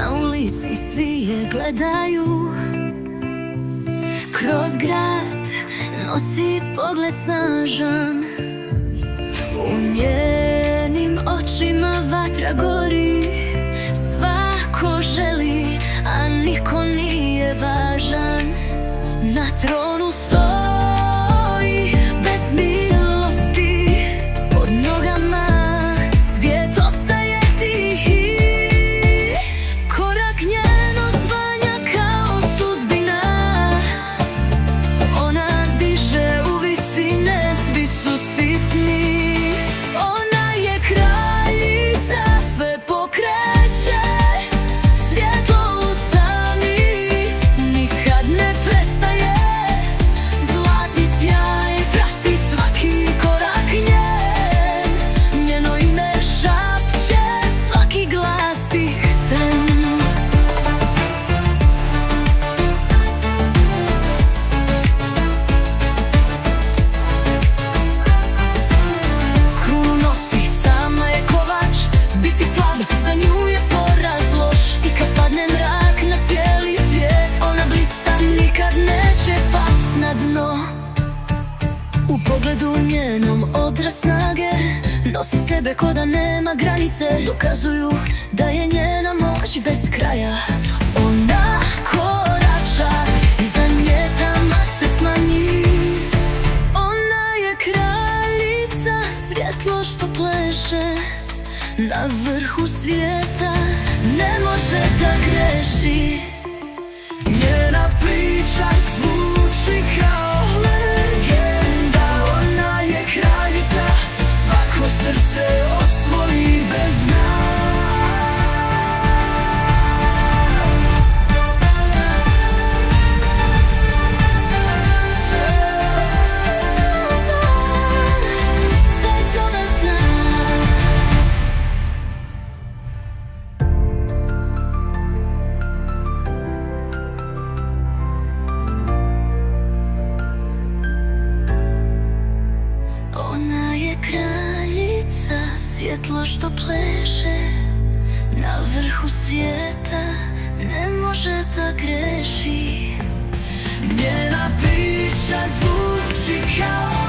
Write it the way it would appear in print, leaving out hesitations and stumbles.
Na ulici svi je gledaju, kroz grad nosi pogled snažan. U njenim očima vatra gori, svako želi, a niko nije važan. Na tronu stoji bez milosti, pod nogama svijet ostaje tihi. Korak njen odzvanja kao sudbina, ona diže u visine, svi su sitni. Ona je kraljica, sve pokreće, svjetlo u tami nikad ne prestaje. Zlatni sjaj prati svaki korak njen, njeno ime šapće svaki glas tihten. Krunu nosi, sama je kovač, biti slab za nju je poraz loš. I kad padne mrak na cijeli svijet, ona blista, nikad neće past na dno. U pogledu njenom odraz snage, nosi sebe ko da nema granice. Dokazuju da je njena moć bez kraja. Ona korača, iza nje tama se smanji. Ona je kraljica, svjetlo što pleše na vrhu svijeta, ne može da greši. Njena priča zvuči kao legenda. Ona je kraljica, svako srce osvoji bez dna. Daj to da zna. Ona je kraljica, svjetlo što pleše na vrhu svijeta, ne može da greši. Njena priča zvuči kao